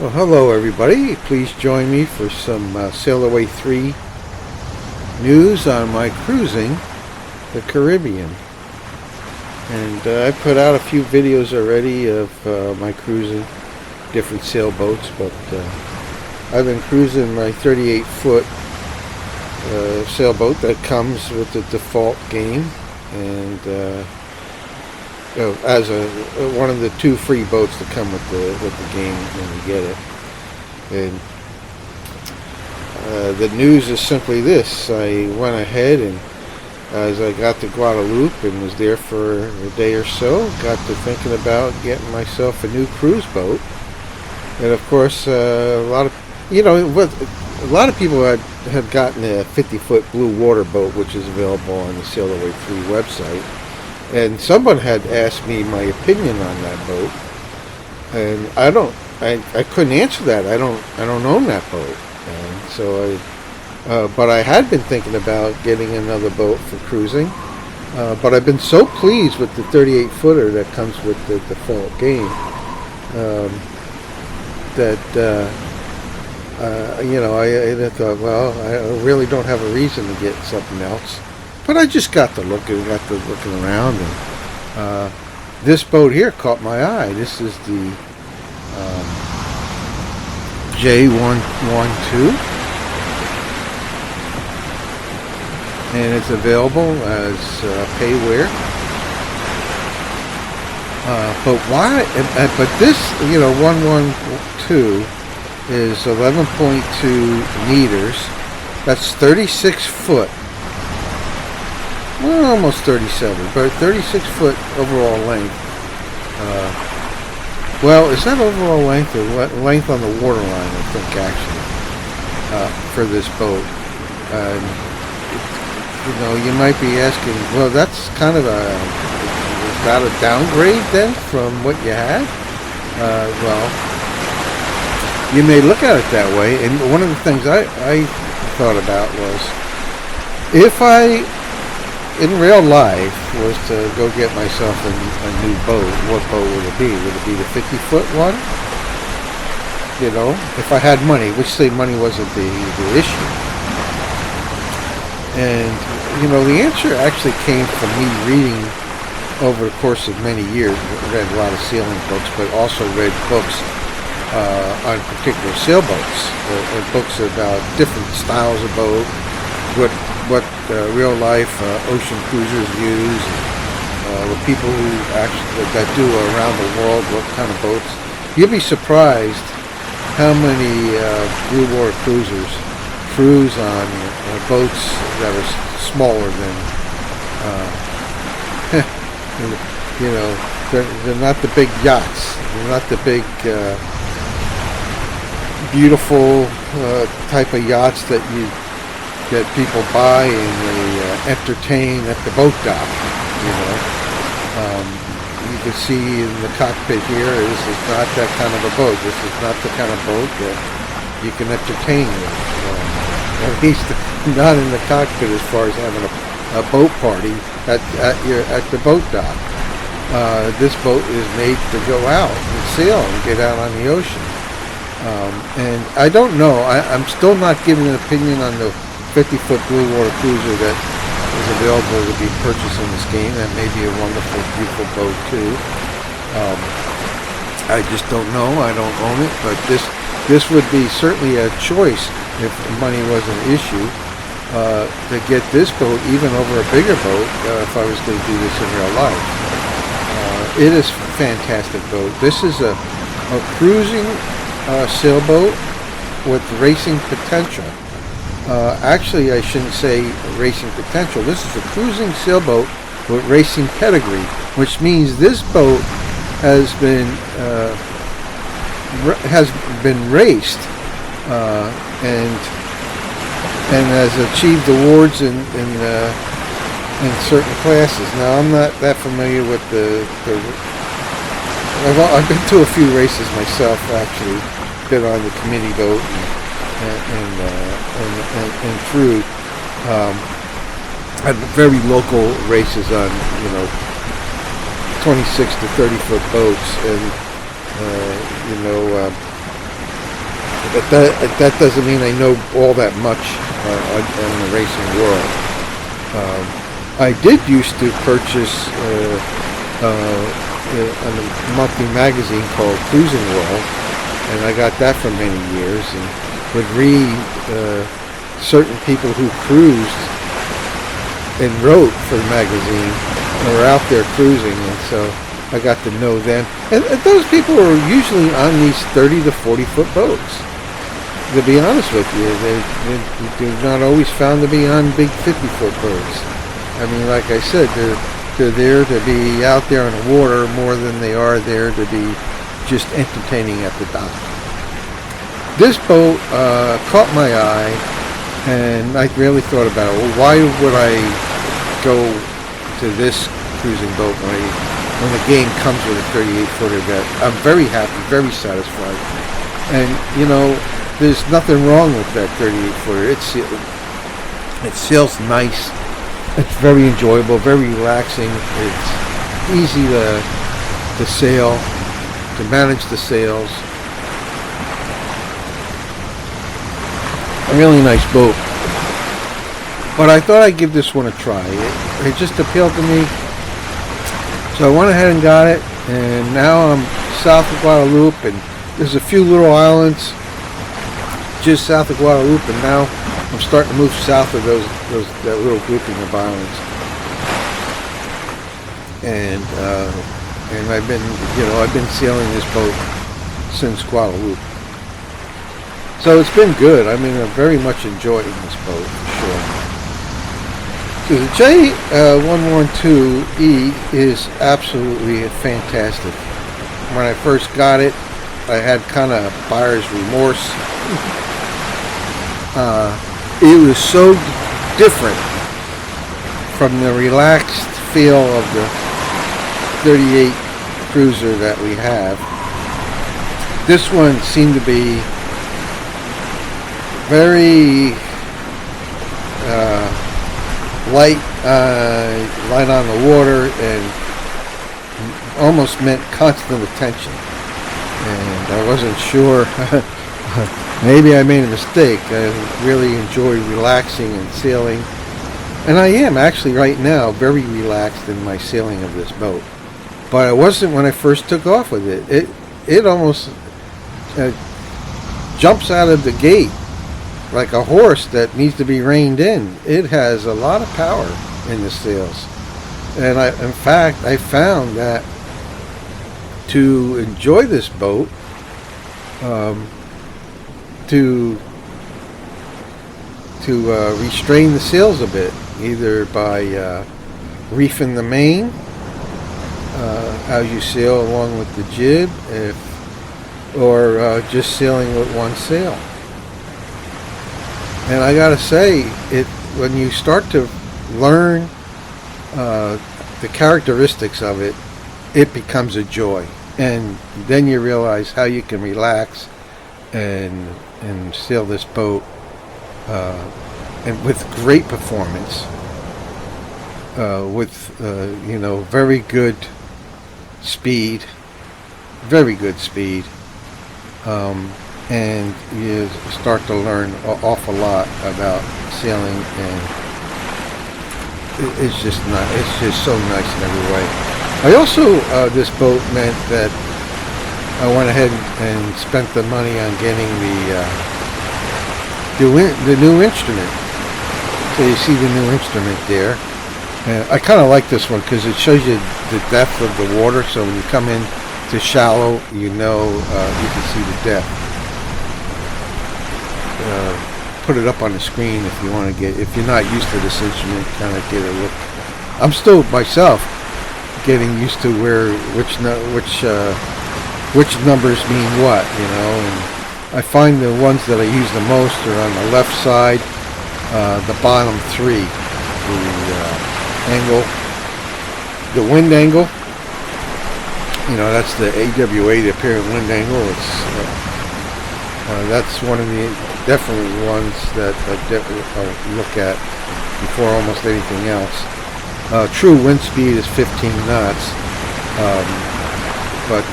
Well, hello everybody. Please join me for some Sailaway 3 news on my cruising the Caribbean. And I put out a few videos already of my cruising different sailboats, but I've been cruising my 38-foot sailboat that comes with the default game, and as one of the two free boats that come with the game when you get it. And the news is simply this: I went ahead and, as I got to Guadeloupe and was there for a day or so, got to thinking about getting myself a new cruise boat. And of course, a lot of people had gotten a 50-foot blue water boat, which is available on the Sailaway 3 website. And someone had asked me my opinion on that boat, and I couldn't answer that. I don't own that boat, and so but I had been thinking about getting another boat for cruising. But I've been so pleased with the 38-footer that comes with the default game that I thought, well, I really don't have a reason to get something else. But I just got to looking around, and this boat here caught my eye. This is the J112, and it's available as payware. But why? But this, 112 is 11.2 meters. That's 36 foot. Well, almost 37, but 36 foot overall length. Well, is that overall length or length on the waterline, I think, actually, for this boat? You might be asking, well, that's kind of is that a downgrade then from what you had? Well, you may look at it that way, and one of the things I thought about was, if I in real life was to go get myself a new boat, what boat would it be? Would it be the 50-foot one? If I had money, which say money wasn't the issue. And, the answer actually came from me reading over the course of many years. I read a lot of sailing books, but also read books on particular sailboats, books about different styles of boat, what real life ocean cruisers use, the people who actually that do around the world, what kind of boats. You'll be surprised how many blue water cruisers cruise on boats that are smaller than they're not the big yachts, they're not the big beautiful type of yachts that people buy and they entertain at the boat dock. You can see in the cockpit here, this is not that kind of a boat. This is not the kind of boat that you can entertain with. At least not in the cockpit as far as having a boat party at the boat dock. This boat is made to go out and sail and get out on the ocean. And I don't know. I'm still not giving an opinion on the 50-foot blue water cruiser that is available to be purchased in this game. That may be a wonderful, beautiful boat too. I just don't know. I don't own it, but this would be certainly a choice if money was an issue to get this boat even over a bigger boat if I was going to do this in real life. It is a fantastic boat. This is a cruising sailboat with racing potential. Actually, I shouldn't say racing potential. This is a cruising sailboat with racing pedigree, which means this boat has been raced and has achieved awards in certain classes. Now, I'm not that familiar with I've been to a few races myself. Actually, been on the committee boat and through at very local races on 26 to 30 foot boats, and But that doesn't mean I know all that much in the racing world. I did used to purchase a monthly magazine called Cruising World, and I got that for many years, and would read certain people who cruised and wrote for the magazine and were out there cruising, and so I got to know them. And those people are usually on these 30 to 40 foot boats. To be honest with you, they're not always found to be on big 50-foot boats. I mean, like I said, they're there to be out there in the water more than they are there to be just entertaining at the dock. This boat caught my eye, and I really thought about it. Well, why would I go to this cruising boat when the game comes with a 38-footer that I'm very happy, very satisfied. And, you know, there's nothing wrong with that 38-footer. It sails nice. It's very enjoyable, very relaxing. It's easy to sail, to manage the sails. A really nice boat. But I thought I'd give this one a try. It just appealed to me. So I went ahead and got it, and now I'm south of Guadalupe, and there's a few little islands just south of Guadalupe, and now I'm starting to move south of that little grouping of islands. And I've been sailing this boat since Guadalupe. So it's been good. I mean, I'm very much enjoying this boat for sure. So the J112E is absolutely fantastic. When I first got it, I had kind of buyer's remorse. It was so different from the relaxed feel of the 38 cruiser that we have. This one seemed to be very light on the water, and almost meant constant attention. And I wasn't sure. Maybe I made a mistake. I really enjoy relaxing and sailing, and I am actually right now very relaxed in my sailing of this boat. But I wasn't when I first took off with it. It almost jumps out of the gate like a horse that needs to be reined in. It has a lot of power in the sails, and in fact, I found that to enjoy this boat, to restrain the sails a bit, either by reefing the main as you sail along with the jib, or just sailing with one sail. And I gotta say, when you start to learn the characteristics of it, it becomes a joy, and then you realize how you can relax and sail this boat, and with great performance, with very good speed, and you start to learn an awful lot about sailing, and it's just so nice in every way. I also, this boat meant that I went ahead and spent the money on getting the new instrument. So you see the new instrument there. And I kind of like this one because it shows you the depth of the water. So when you come in to shallow, you can see the depth. Put it up on the screen if you want to if you're not used to this instrument, kind of get a look. I'm still myself getting used to which numbers mean what, and I find the ones that I use the most are on the left side, the bottom three, the wind angle. That's the AWA, the apparent wind angle. That's one of the definitely ones that I look at before almost anything else. True wind speed is 15 knots, but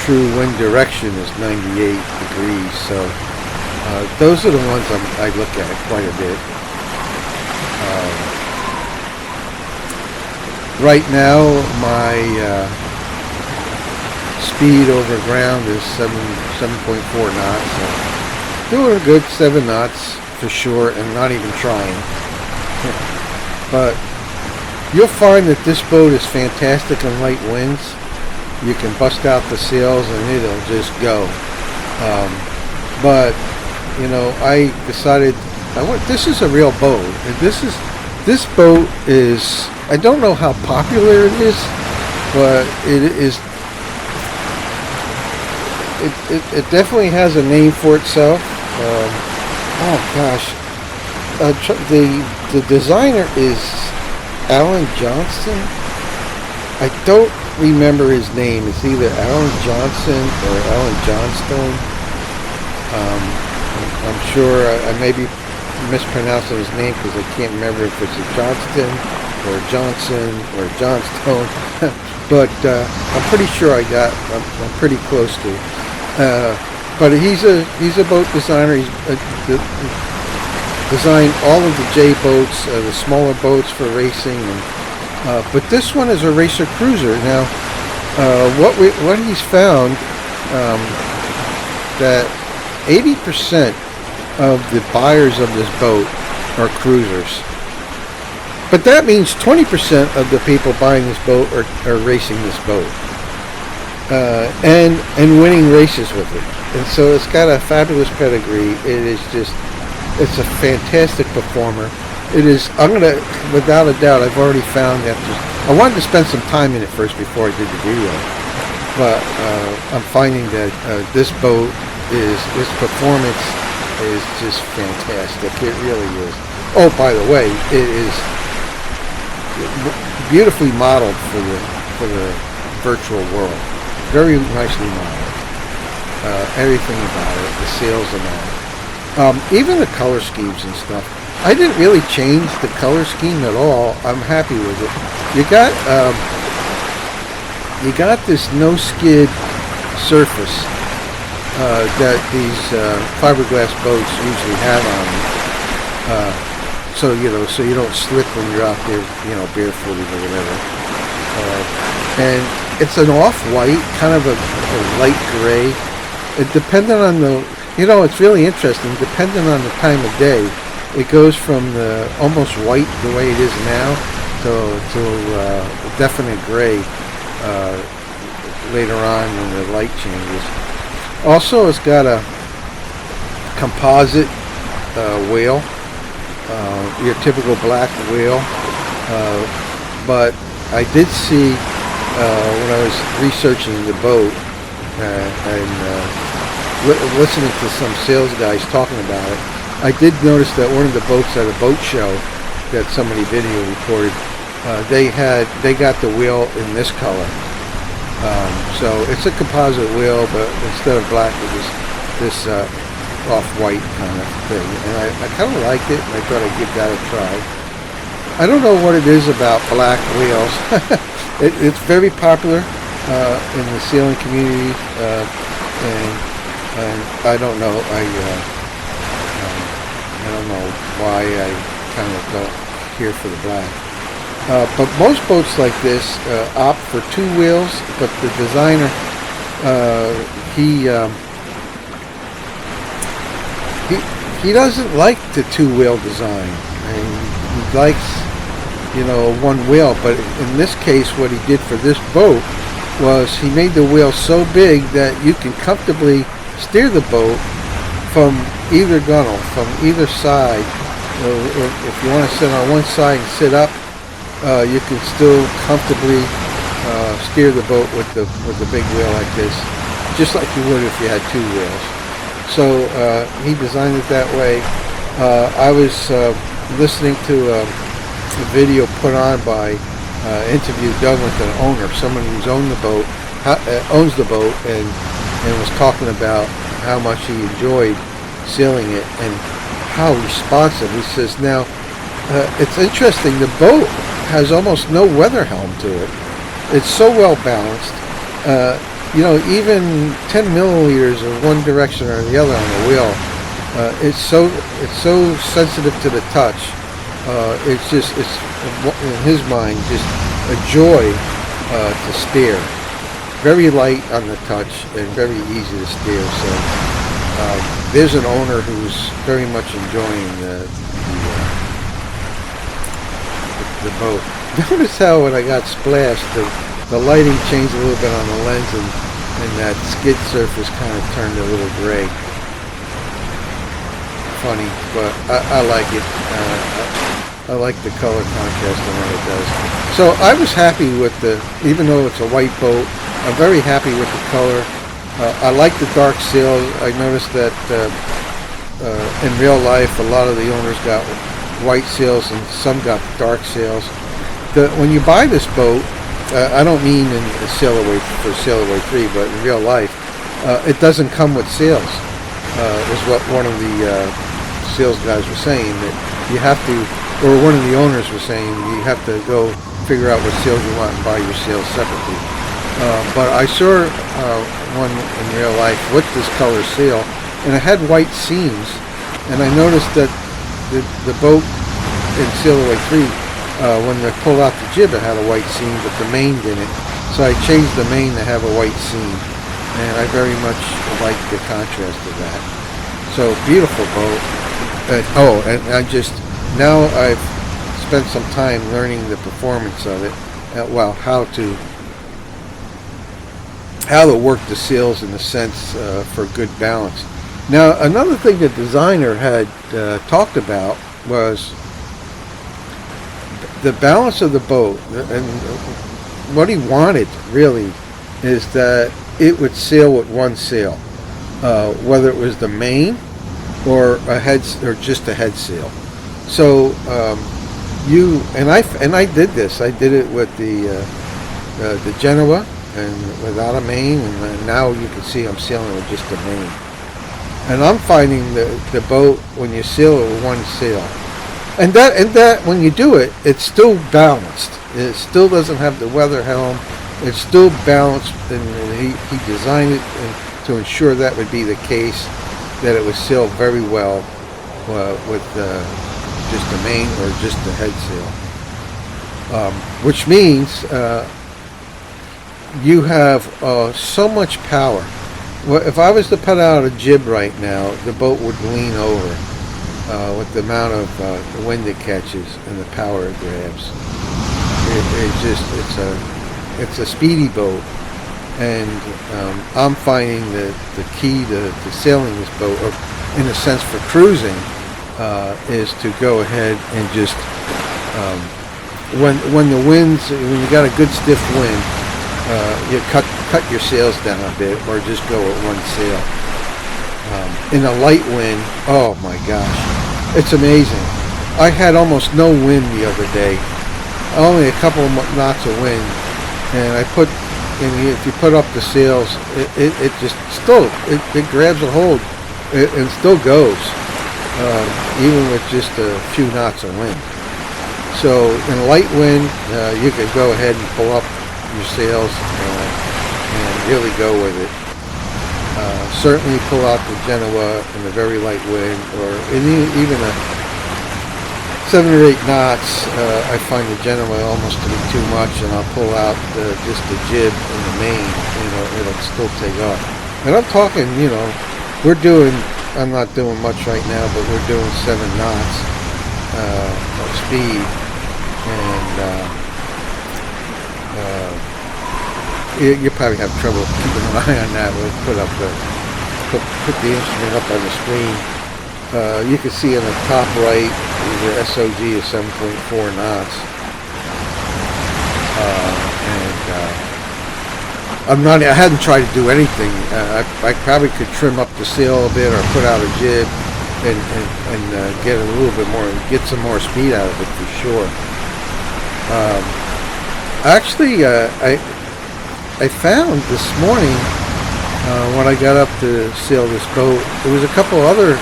true wind direction is 98 degrees. So those are the ones I look at quite a bit. Right now, my speed over ground is 7.4 knots. So doing a good 7 knots for sure, and not even trying. But you'll find that this boat is fantastic in light winds. You can bust out the sails and it'll just go. But you know, I decided this is a real boat, and this boat is, I don't know how popular it is, but it definitely has a name for itself. Oh gosh, the designer is Alan Johnston. I don't remember his name. It's either Alan Johnson or Alan Johnstone. I'm sure I may be mispronouncing his name because I can't remember if it's a Johnston or Johnson or Johnstone. But I'm pretty sure I'm pretty close to. But he's a boat designer. He's designed all of the J boats, the smaller boats for racing. But this one is a racer cruiser. Now, what he's found that 80% of the buyers of this boat are cruisers. But that means 20% of the people buying this boat are racing this boat. And winning races with it. And so it's got a fabulous pedigree. It's a fantastic performer. It is, without a doubt, I've already found I wanted to spend some time in it first before I did the video. But I'm finding that this boat this performance is just fantastic. It really is. Oh, by the way, it is beautifully modeled for the virtual world. Very nicely modeled. Everything about it, the sails and all. Even the color schemes and stuff. I didn't really change the color scheme at all. I'm happy with it. You got this no skid surface that these fiberglass boats usually have on them. So you don't slip when you're out there, barefooted or whatever. And it's an off-white, kind of a light gray. It depending on it's really interesting. Depending on the time of day, it goes from the almost white, the way it is now, to a definite gray later on when the light changes. Also, it's got a composite whale, your typical black whale. But I did see when I was researching the boat and listening to some sales guys talking about it, I did notice that one of the boats at a boat show that somebody video recorded, they got the wheel in this color. So it's a composite wheel, but instead of black, it was this off-white kind of thing. And I kind of liked it, and I thought I'd give that a try. I don't know what it is about black wheels. It's very popular in the sailing community, and I don't know. I don't know why I kind of don't care for the black. But most boats like this opt for two wheels, but the designer, he doesn't like the two-wheel design. He likes, one wheel. But in this case, what he did for this boat was he made the wheel so big that you can comfortably steer the boat from either gunnel, from either side. If you want to sit on one side and sit up, you can still comfortably steer the boat with the big wheel like this, just like you would if you had two wheels. So he designed it that way. I was listening to a video put on by interviewed done with an owner, someone who's owns the boat, and was talking about how much he enjoyed sailing it and how responsive. He says, now it's interesting, the boat has almost no weather helm to it. It's so well balanced. even 10 milliliters of one direction or the other on the wheel, it's so sensitive to the touch. It's in his mind just a joy to steer. Very light on the touch and very easy to steer. So there's an owner who's very much enjoying the boat. Notice how when I got splashed, the lighting changed a little bit on the lens, and that skid surface kind of turned a little gray. Funny, but I like it. I like the color contrast and what it does. So I was happy with even though it's a white boat, I'm very happy with the color. I like the dark sails. I noticed that in real life, a lot of the owners got white sails and some got dark sails. When you buy this boat, I don't mean in Sailaway for Sailaway 3, but in real life, it doesn't come with sails. Was what one of the sales guys were saying, that you have to, or one of the owners was saying, you have to go figure out what sails you want and buy your sails separately. But I saw one in real life with this color sail, and it had white seams, and I noticed that the boat in Sailaway 3, when they pulled out the jib, it had a white seam, but the main didn't. So I changed the main to have a white seam, and I very much like the contrast of that. So beautiful boat. And now I've spent some time learning the performance of it. How to work the sails in a sense for good balance. Now, another thing the designer had talked about was the balance of the boat, and what he wanted really is that it would sail with one sail, whether it was the main or just a head sail. So I did this. I did it with the Genoa and without a main, and now you can see I'm sailing with just the main. And I'm finding the boat when you sail it with one sail, and that when you do it, it's still balanced. It still doesn't have the weather helm. It's still balanced, and he designed it to ensure that would be the case, that it would sail very well with just the main or just the head sail, which means you have so much power. Well, if I was to put out a jib right now, the boat would lean over with the amount of wind it catches and the power it grabs. It's a speedy boat, and I'm finding that the key to sailing this boat, or in a sense for cruising, is to go ahead and just when you got a good stiff wind, you cut your sails down a bit, or just go with one sail. In a light wind, oh my gosh, it's amazing. I had almost no wind the other day, only a couple of knots of wind, and if you put up the sails, it just still it grabs a hold and still goes, even with just a few knots of wind. So in a light wind, you can go ahead and pull up your sails and really go with it. Certainly pull out the Genoa in a very light wind, or even a 7 or 8 knots. I find the Genoa almost to be too much, and I'll pull out just the jib and the main. It'll still take off. And I'm talking, I'm not doing much right now, but we're doing 7 knots of speed, and you probably have trouble keeping an eye on that. We'll put the instrument up on the screen. You can see in the top right, the SOG is 7.4 knots. I hadn't tried to do anything. I probably could trim up the sail a bit, or put out a jib, and get a little bit more, get some more speed out of it for sure. Actually, I found this morning, when I got up to sail this boat, there was a couple other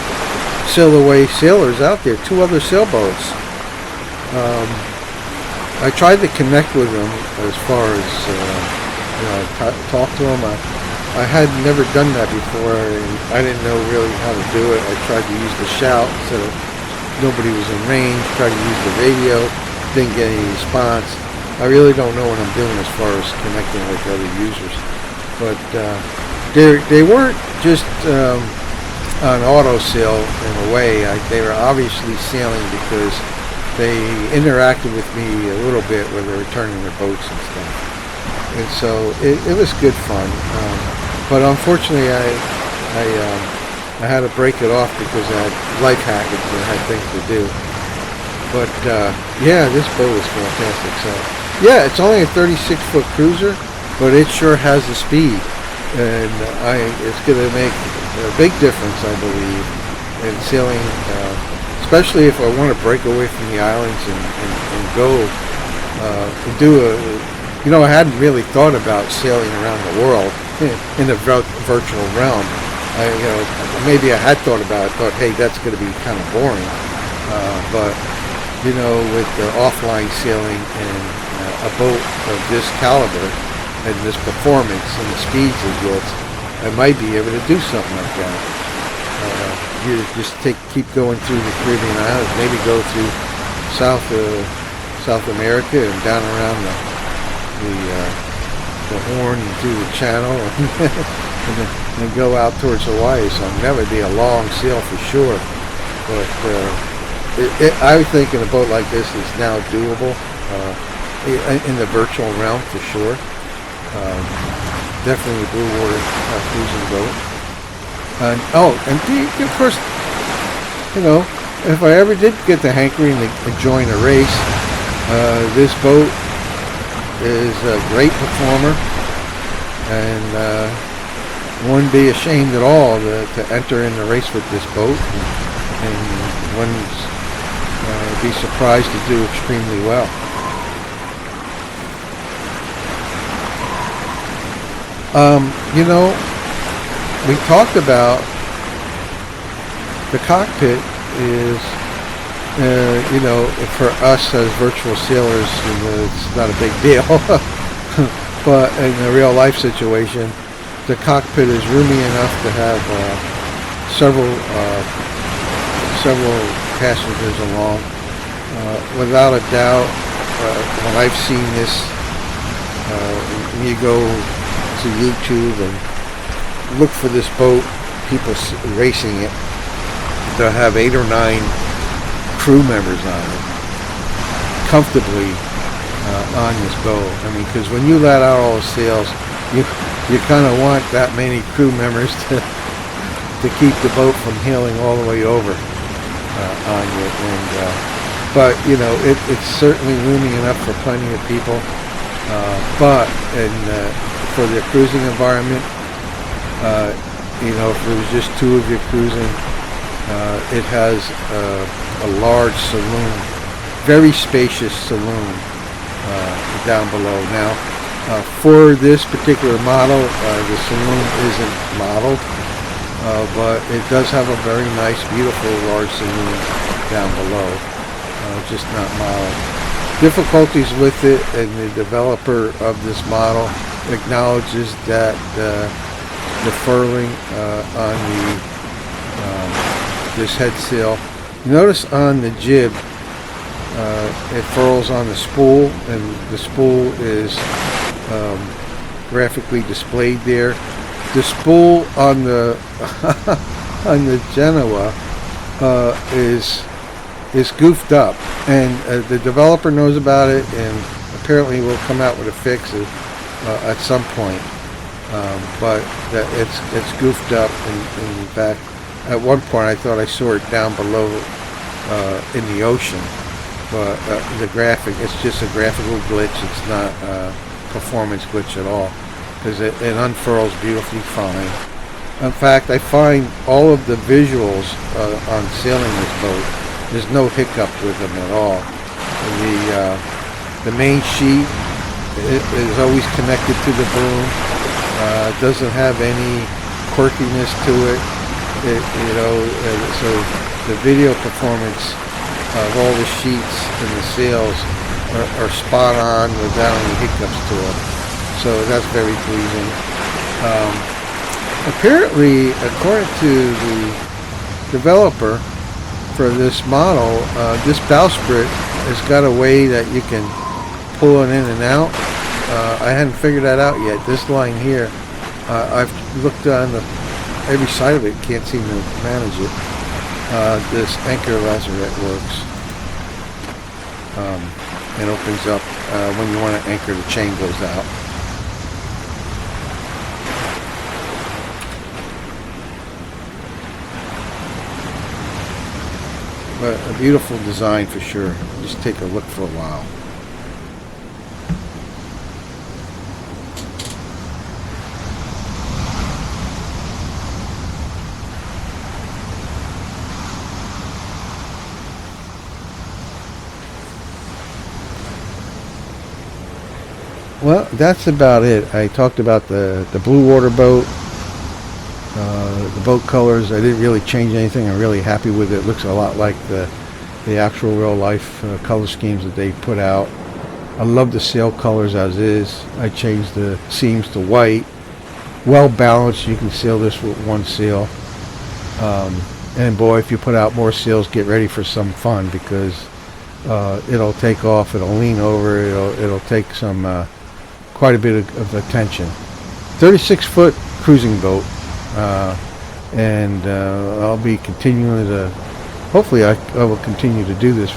Sailaway sailors out there, 2 other sailboats. I tried to connect with them as far as talk to them. I had never done that before, and I didn't know really how to do it. I tried to use the shout, so nobody was in range. Tried to use the radio, didn't get any response. I really don't know what I'm doing as far as connecting with other users. But they weren't just on auto sail in a way. They were obviously sailing because they interacted with me a little bit when they were turning their boats and stuff. And so it was good fun. But unfortunately, I had to break it off because I had life habits and I had things to do. But yeah, this boat is fantastic. So yeah, it's only a 36-foot cruiser, but it sure has the speed, and it's going to make a big difference, I believe, in sailing, especially if I want to break away from the islands and go and do I hadn't really thought about sailing around the world in the virtual realm. Maybe I had thought about it, thought, hey, that's going to be kind of boring. But, with the offline sailing and a boat of this caliber and this performance and the speeds it gets, I might be able to do something like that. You just keep going through the Caribbean islands, maybe go through South America and down around the Horn and through the Channel and then go out towards Hawaii. So that would be a long sail for sure. But I think in a boat like this is now doable in the virtual realm for sure. Definitely a blue water cruising boat. And of course, if I ever did get the hankering to join a race, this boat is a great performer, and wouldn't be ashamed at all to enter in the race with this boat, and wouldn't be surprised to do extremely well. We talked about the cockpit is, for us as virtual sailors, it's not a big deal. But in a real life situation, the cockpit is roomy enough to have several passengers along. Without a doubt, when I've seen this, when you go to YouTube and look for this boat, people racing it, they'll have 8 or 9 crew members on it, comfortably on this boat. I mean, because when you let out all the sails, you kind of want that many crew members to keep the boat from heeling all the way over on you. But it's certainly roomy enough for plenty of people. But for the cruising environment, if it was just 2 of you cruising, it has a large saloon, very spacious saloon down below. Now, for this particular model, the saloon isn't modeled, but it does have a very nice, beautiful, large saloon down below, just not modeled. Difficulties with it, and the developer of this model acknowledges that the furling on this head sail. Notice on the jib, it furls on the spool, and the spool is graphically displayed there. The spool on the on the Genoa is goofed up, and the developer knows about it, and apparently will come out with a fix at some point. But it's goofed up, and in fact, at one point I thought I saw it down below in the ocean. But the graphic, it's just a graphical glitch. It's not a performance glitch at all, because it unfurls beautifully fine. In fact, I find all of the visuals on sailing this boat, there's no hiccup with them at all. The main sheet is always connected to the boom. It doesn't have any quirkiness to it. So the video performance of all the sheets and the sails are spot on without any hiccups to them. so that's very pleasing. Apparently, according to the developer for this model, this bowsprit has got a way that you can pull it in and out. I hadn't figured that out yet. This line here, I've looked on every side of it, can't seem to manage it. This anchor lazarette works. It opens up when you want to anchor, the chain goes out. But a beautiful design for sure. Just take a look for a while. Well, that's about it. I talked about the blue water boat, the boat colors. I didn't really change anything. I'm really happy with it. It looks a lot like the actual real life color schemes that they put out. I love the sail colors as is. I changed the seams to white. Well balanced. You can sail this with one sail. And boy, if you put out more sails, get ready for some fun, because it'll take off. It'll lean over. It'll take some quite a bit of attention. 36-foot cruising boat, and I'll be continuing to, hopefully I will continue to do this,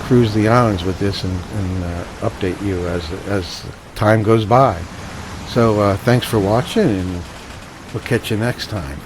cruise the islands with this, and update you as time goes by. So thanks for watching, and we'll catch you next time.